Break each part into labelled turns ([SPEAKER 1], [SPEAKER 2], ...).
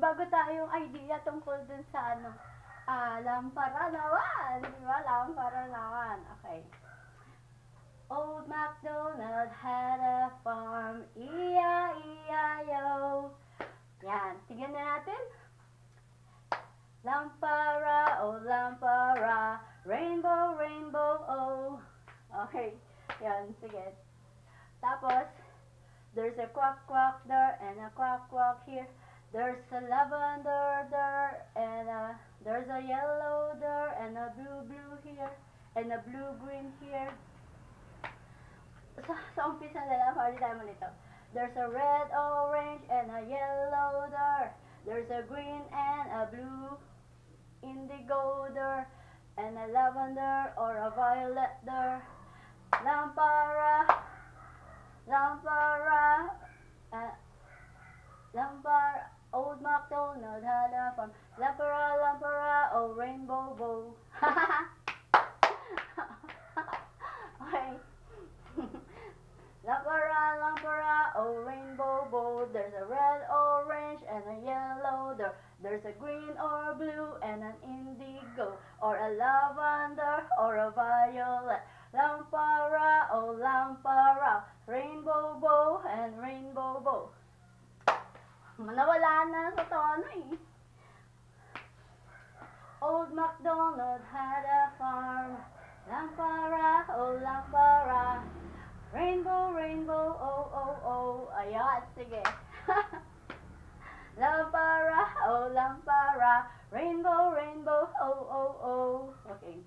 [SPEAKER 1] bago tayong idea tungkol dun sa ano, lampara naman, di ba? Lampara naman. Okay. Old MacDonald had a farm, E-I-E-I-O. Yan, tignan na natin. Lampara, oh lampara, rainbow, rainbow, oh. Okay, yan, sige. Tapos, there's a quack quack there and a quack quack here. There's a lavender there and there's a yellow there and a blue blue here and a blue green here. Sa umpisa na lang, pali tayo mo nito. There's a red, orange and a yellow there. There's a green and a blue indigo there and a lavender or a violet there. Lampara, lampara, lampara, old MacDonald had a farm. Lampara, lampara, oh rainbow bow. Okay. Lampara, lampara, oh rainbow bow. There's a red, orange, and a yellow there. There's a green or blue and an indigo or a lavender or a violet. Lampara, oh lampara, rainbow bow and rainbow bow. Nawala na sa tono eh. Old MacDonald had a farm. Lampara, oh lampara, rainbow, rainbow, oh, oh, oh. Ayan, sige. Lampara, oh lampara, rainbow, rainbow, oh, oh, oh. Okay.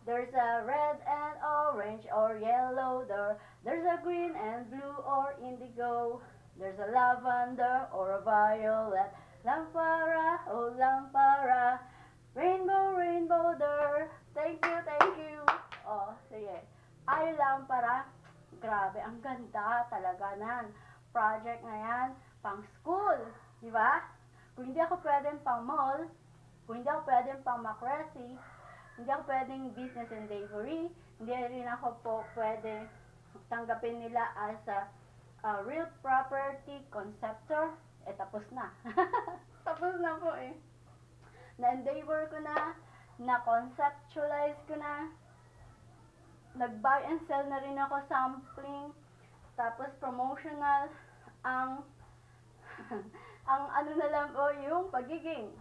[SPEAKER 1] There's a red and orange or yellow there. There's a green and blue or indigo. There's a lavender or a violet. Lampara, oh lampara, rainbow, rainbow there. Thank you, thank you. Oh, sige. Ay, lampara. Grabe, ang ganda talaga nan. Project na yan, pang school. Di ba? Kung hindi ako pwedeng pang mall, kung hindi ako pwedeng pang Macresi, hindi ako pwedeng business endeavory, hindi rin ako po pwedeng tanggapin nila as a real property conceptor, tapos na. Tapos na po eh. Na-endeavor ko na conceptualize ko na, nag-buy and sell na rin ako sampling, tapos promotional, ang ano na lang po yung pagiging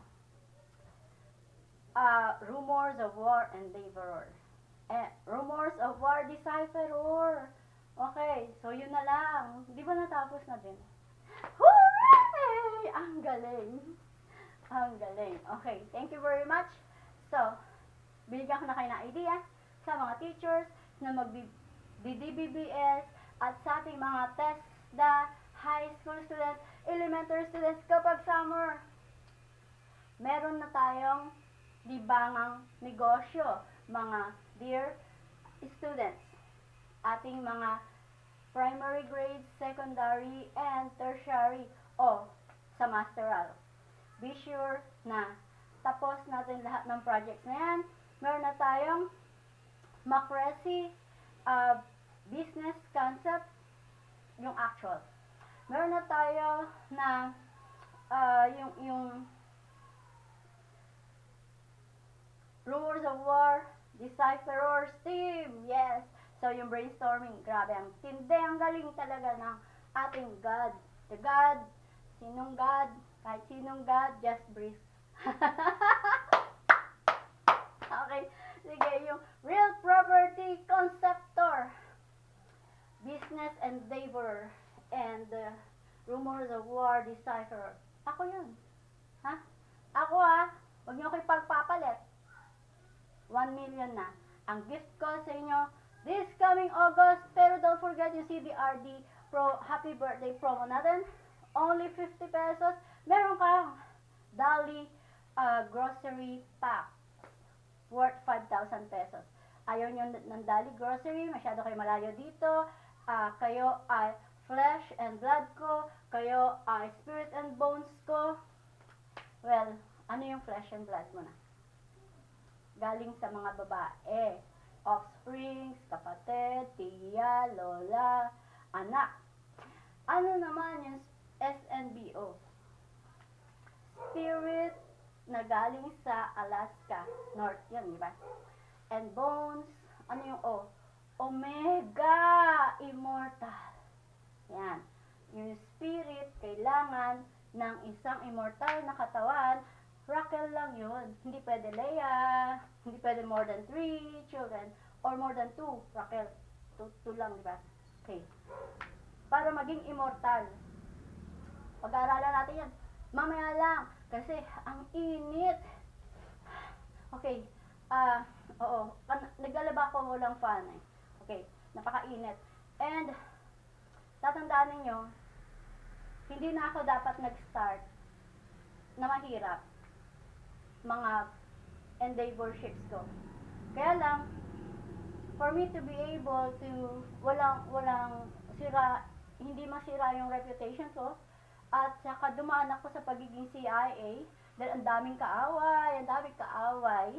[SPEAKER 1] rumors of war endeavorer. Rumors of war decipherer. Okay, so yun na lang. Di ba natapos na din? Hooray! Ang galing. Ang galing. Okay, thank you very much. So, binigyan ko na kayo ng idea sa mga teachers na mag-DBBS at sa ating mga TESDA, high school students, elementary students, kapag summer, meron na tayong libangang negosyo, mga dear students, ating mga primary grade, secondary, and tertiary, o sa masteral. Be sure na tapos natin lahat ng projects na yan. Meron na tayong Macresi business concept, yung actual. Meron na tayo na yung rumors of war, decipherers team, yes. So yung brainstorming, grabe, ang tindi, ang galing talaga ng ating God. The God, sinong God, kahit sinong God, just breathe. Okay, sige, yung real property conceptor, business endeavor, and rumors of war decipherer. Ako yun. Ha? Ako huwag niyo ako ipagpapalit. 1 million na. Ang gift ko sa inyo this coming August, pero don't forget yung CDRD Pro Happy Birthday promo natin. Only 50 pesos. Meron kang Dali grocery pack worth 5,000 pesos. Ayaw nyo ng Dali grocery, masyado kayo malayo dito. Kayo ay flesh and blood ko, kayo ay spirit and bones ko. Well, ano yung flesh and blood mo na? Galing sa mga babae, offsprings, kapatid, tiya, lola, anak. Ano naman yung SNBO? spirit na galing sa Alaska. North yun, di ba? And bones, ano yung O? Omega, immortal. Yan. Yung spirit, kailangan ng isang immortal na katawan. Raquel lang yun. Hindi pwede Leia, hindi pwede more than 3 children, or more than 2. Raquel, 2 lang, di ba? Okay. Para maging immortal. Pag-aaralan natin yan. Mamaya lang. Kasi, ang init. Okay. Oo. Naglalaba ko walang fan eh. Okay. Napakainit. And, tatandaan ninyo, hindi na ako dapat nag-start na mahirap mga endeavorships ko. Kaya lang, for me to be able to, walang sira, hindi masira yung reputation ko, at saka dumaan ako sa pagiging CIA, dahil ang daming kaaway,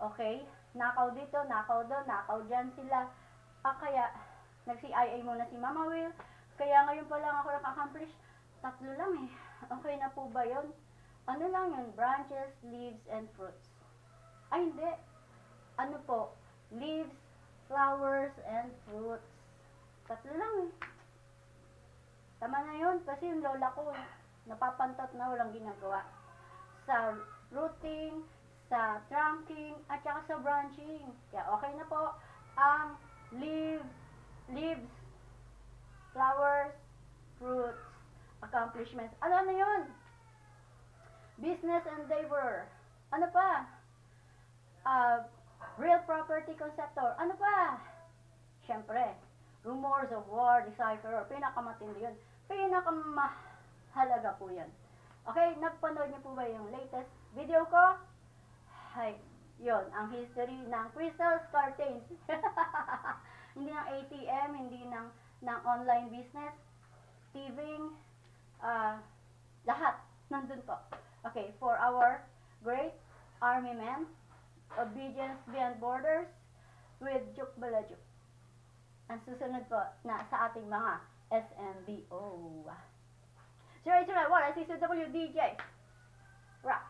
[SPEAKER 1] okay, nakaw dito, nakaw doon, nakaw dyan sila, kaya, nag-CIA muna si Mama Will, kaya ngayon pa lang ako nag-accomplish, 3 lang eh, okay na po ba yun? Ano lang yun, branches, leaves, and fruits. Ay hindi, ano po, leaves, flowers, and fruits. 3 lang eh. Tama na yun, kasi yung lola ko, napapantot na walang ginagawa. Sa rooting, sa trunking, at saka sa branching. Kaya okay na po ang leaves, flowers, fruits, accomplishments. Ano na yun? Business endeavor. Ano pa? Real property conceptor. Ano pa? Siyempre, rumors of war, decipherer. Pinakamatindi yun. Pinakamahalaga po yan. Okay, napanood niyo po ba yung latest video ko? Hay, yon ang history ng crystals curtains. Hindi ng ATM, hindi ng online business, thieving, lahat nandun po. Okay, for our great army men, obedience beyond borders, with Juk Balajuk. Ang susunod po na sa ating mga SMBO. 08091, I see DJ. Rock.